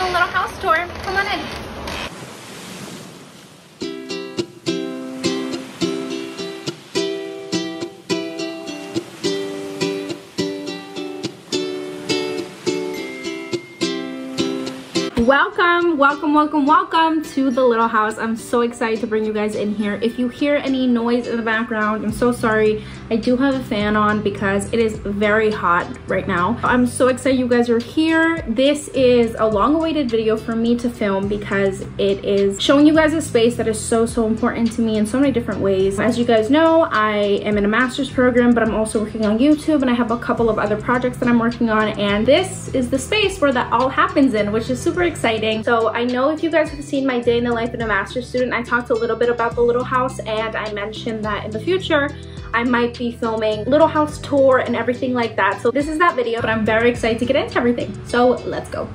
the little house tour. Come on in. Welcome to the little house. I'm so excited to bring you guys in here. If you hear any noise in the background, I'm so sorry. I do have a fan on because it is very hot right now. I'm so excited you guys are here. This is a long-awaited video for me to film because it is showing you guys a space that is so important to me in so many different ways. As you guys know, I am in a master's program, but I'm also working on YouTube, and I have a couple of other projects that I'm working on, and this is the space where that all happens in, which is super exciting. So I know if you guys have seen my day in the life of a master's student, I talked a little bit about the little house, and I mentioned that in the future I might be filming little house tour and everything like that. So this is that video, but I'm very excited to get into everything. So let's go.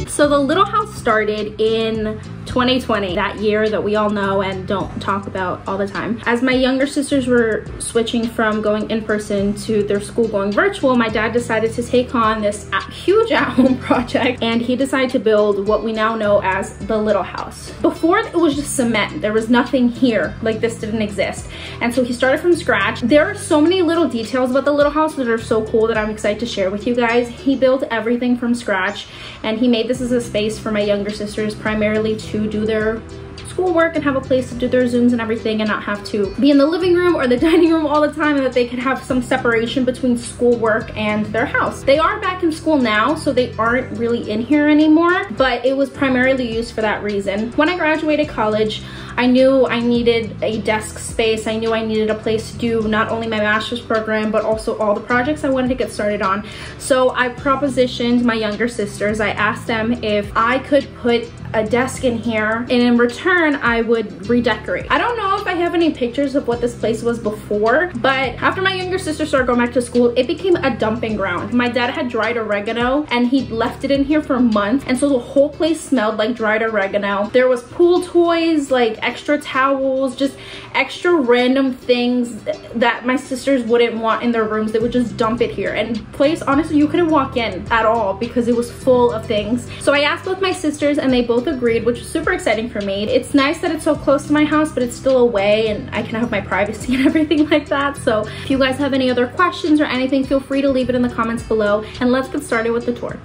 So the little house started in 2020, that year that we all know and don't talk about all the time. As my younger sisters were switching from going in person to their school going virtual, my dad decided to take on this huge at-home project, and he decided to build what we now know as the little house. Before, it was just cement. There was nothing here. Like, this didn't exist. And so he started from scratch. There are so many little details about the little house that are so cool that I'm excited to share with you guys. He built everything from scratch, and he made this as a space for my younger sisters, primarily to do their schoolwork and have a place to do their Zooms and everything, and not have to be in the living room or the dining room all the time, and that they could have some separation between schoolwork and their house. They are back in school now, so they aren't really in here anymore, but it was primarily used for that reason. When I graduated college, I knew I needed a desk space. I knew I needed a place to do not only my master's program, but also all the projects I wanted to get started on. So I propositioned my younger sisters. I asked them if I could put a desk in here, and in return I would redecorate. I don't know if I have any pictures of what this place was before, but after my younger sister started going back to school, it became a dumping ground. My dad had dried oregano, and he left it in here for months, and so the whole place smelled like dried oregano. There was pool toys, like extra towels, just extra random things that my sisters wouldn't want in their rooms. They would just dump it here, and the place, honestly, you couldn't walk in at all because it was full of things. So I asked both my sisters, and they both agreed, which was super exciting for me. It's nice that it's so close to my house, but it's still away, and I can have my privacy and everything like that. So if you guys have any other questions or anything, feel free to leave it in the comments below, and let's get started with the tour.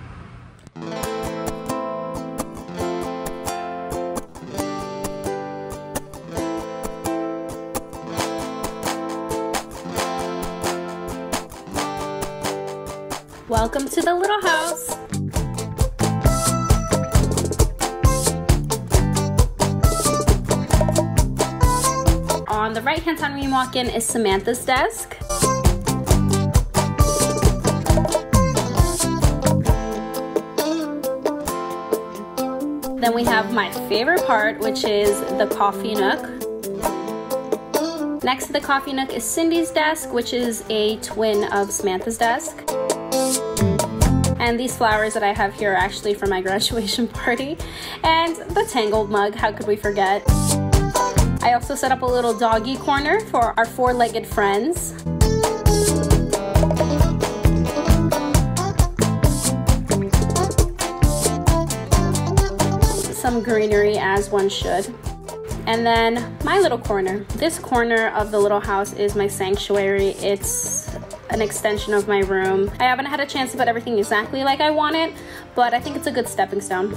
Welcome to the little house. On the right hand side when you walk in is Samantha's desk. Then we have my favorite part, which is the coffee nook. Next to the coffee nook is Cindy's desk, which is a twin of Samantha's desk. And these flowers that I have here are actually for my graduation party. And the Tangled mug, how could we forget? I also set up a little doggy corner for our four-legged friends. Some greenery, as one should. And then my little corner. This corner of the little house is my sanctuary. It's an extension of my room. I haven't had a chance to put everything exactly like I want it, but I think it's a good stepping stone.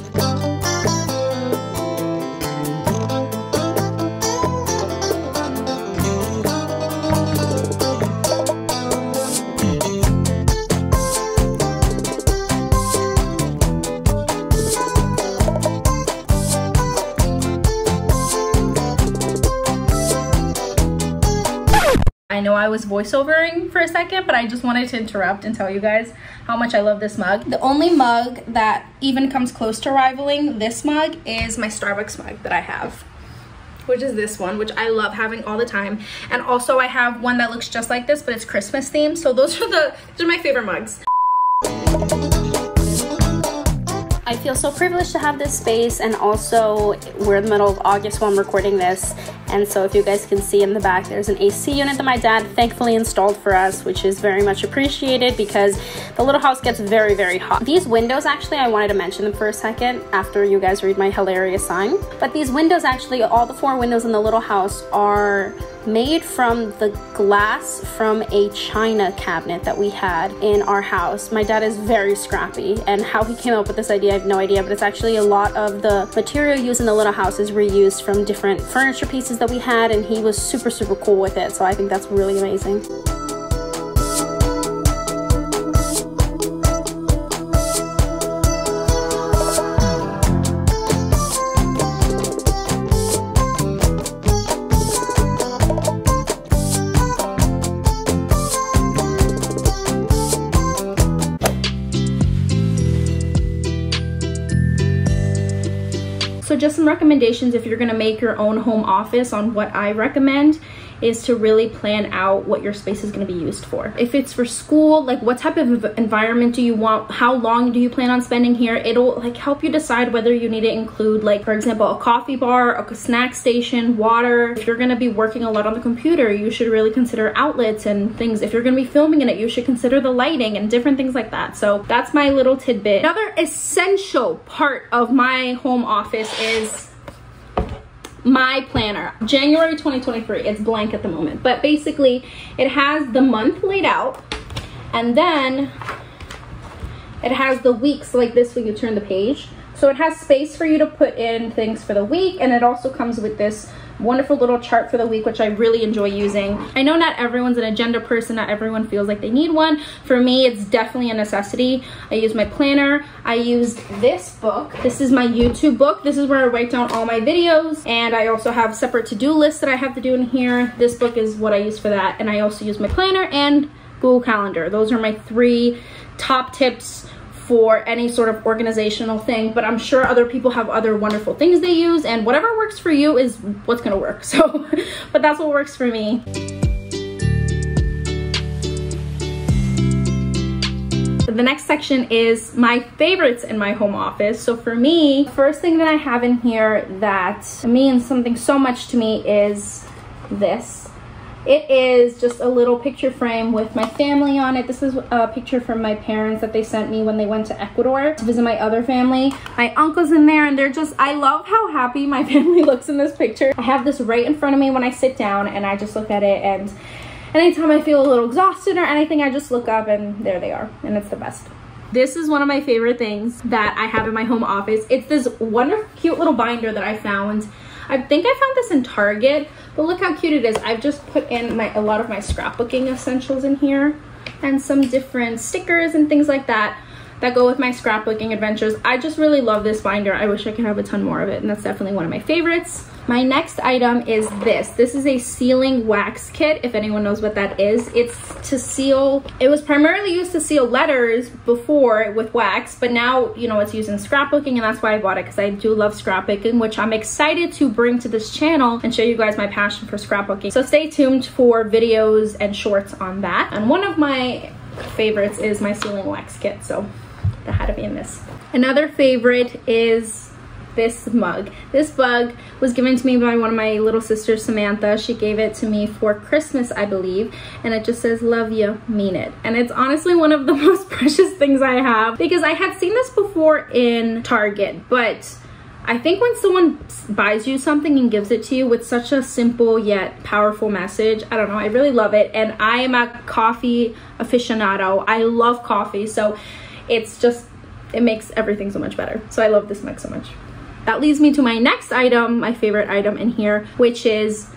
I know I was voiceovering for a second, but I just wanted to interrupt and tell you guys how much I love this mug. The only mug that even comes close to rivaling this mug is my Starbucks mug that I have, which is this one, which I love having all the time. And also I have one that looks just like this, but it's Christmas themed. So those are my favorite mugs. I feel so privileged to have this space, and also we're in the middle of August while I'm recording this, and so if you guys can see in the back, there's an AC unit that my dad thankfully installed for us, which is very much appreciated because the little house gets very, very hot. These windows, actually, I wanted to mention them for a second after you guys read my hilarious sign, but these windows, actually, all the 4 windows in the little house are made from the glass from a china cabinet that we had in our house. My dad is very scrappy, and how he came up with this idea, I have no idea, but it's actually a lot of the material used in the little house is reused from different furniture pieces that we had, and he was super, super cool with it, so I think that's really amazing. So just some recommendations if you're gonna make your own home office on what I recommend is to really plan out what your space is going to be used for. If it's for school, like what type of environment do you want? How long do you plan on spending here? It'll like help you decide whether you need to include, like, for example, a coffee bar, a snack station, water. If you're going to be working a lot on the computer, you should really consider outlets and things. If you're going to be filming in it, you should consider the lighting and different things like that. So that's my little tidbit. Another essential part of my home office is my planner. January 2023, it's blank at the moment, but basically it has the month laid out, and then it has the weeks like this when you turn the page. So it has space for you to put in things for the week, and it also comes with this wonderful little chart for the week, which I really enjoy using. I know not everyone's an agenda person, not everyone feels like they need one. For me, it's definitely a necessity. I use my planner. I use this book. This is my YouTube book. This is where I write down all my videos, and I also have separate to-do lists that I have to do in here. This book is what I use for that, and I also use my planner and Google Calendar. Those are my 3 top tips for any sort of organizational thing, but I'm sure other people have other wonderful things they use, and whatever works for you is what's gonna work. So, but that's what works for me. The next section is my favorites in my home office. So for me, first thing that I have in here that means something so much to me is this. It is just a little picture frame with my family on it. This is a picture from my parents that they sent me when they went to Ecuador to visit my other family. My uncle's in there, and they're just, I love how happy my family looks in this picture. I have this right in front of me when I sit down, and I just look at it, and anytime I feel a little exhausted or anything, I just look up and there they are, and it's the best. This is one of my favorite things that I have in my home office. It's this wonderful, cute little binder that I found. I think I found this in Target, but look how cute it is. I've just put in a lot of my scrapbooking essentials in here, and some different stickers and things like that that go with my scrapbooking adventures. I just really love this binder. I wish I could have a ton more of it, and that's definitely one of my favorites. My next item is this. This is a sealing wax kit, if anyone knows what that is. It's to seal, it was primarily used to seal letters before with wax, but now, you know, it's used in scrapbooking, and that's why I bought it, because I do love scrapbooking, which I'm excited to bring to this channel and show you guys my passion for scrapbooking. So stay tuned for videos and shorts on that. And one of my favorites is my sealing wax kit, so that had to be in this. Another favorite is this mug. This mug was given to me by one of my little sisters, Samantha. She gave it to me for Christmas, I believe, and it just says, "Love you, mean it." And it's honestly one of the most precious things I have, because I had seen this before in Target, but I think when someone buys you something and gives it to you with such a simple yet powerful message, I don't know, I really love it. And I am a coffee aficionado. I love coffee, so it's just, it makes everything so much better. So I love this mug so much. That leads me to my next item, my favorite item in here, which is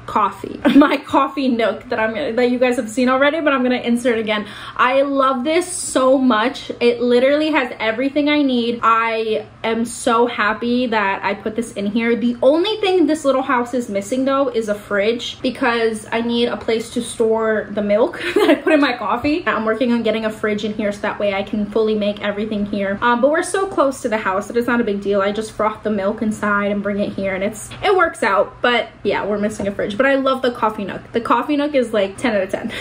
coffee. My coffee Nook that you guys have seen already, but I'm gonna insert again. I love this so much. It literally has everything I need. I am so happy that I put this in here. The only thing this little house is missing though is a fridge, because I need a place to store the milk that I put in my coffee. I'm working on getting a fridge in here so that way I can fully make everything here. But we're so close to the house that it's not a big deal. I just froth the milk inside and bring it here, and it works out. But yeah, we're missing a fridge. But I love the coffee Nook. The coffee Nook is like 10 out of 10.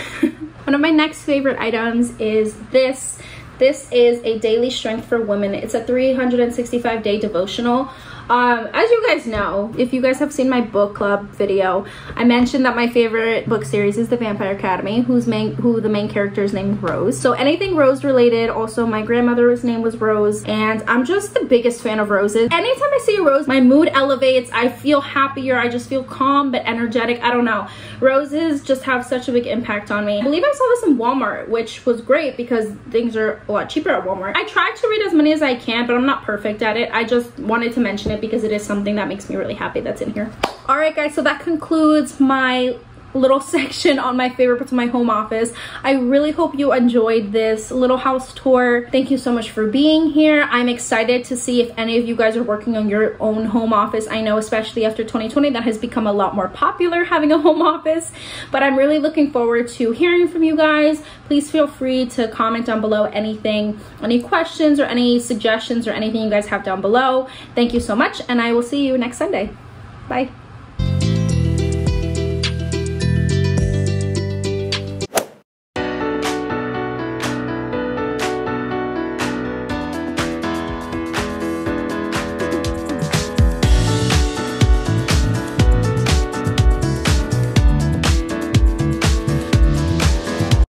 One of my next favorite items is this. This is a daily strength for women. It's a 365-day devotional. As you guys know, if you guys have seen my book club video, I mentioned that my favorite book series is The Vampire Academy, who the main character is named Rose. So anything Rose related. Also, my grandmother's name was Rose, and I'm just the biggest fan of roses. Anytime I see a rose, my mood elevates. I feel happier. I just feel calm but energetic. I don't know. Roses just have such a big impact on me. I believe I saw this in Walmart, which was great because things are a lot cheaper at Walmart. I try to read as many as I can, but I'm not perfect at it. I just wanted to mention it because it is something that makes me really happy that's in here. All right, guys, so that concludes my little section on my favorite parts of my home office. I really hope you enjoyed this little house tour. Thank you so much for being here. I'm excited to see if any of you guys are working on your own home office. I know, especially after 2020, that has become a lot more popular, having a home office, but I'm really looking forward to hearing from you guys. Please feel free to comment down below anything, any questions or any suggestions or anything you guys have down below. Thank you so much, and I will see you next Sunday. Bye.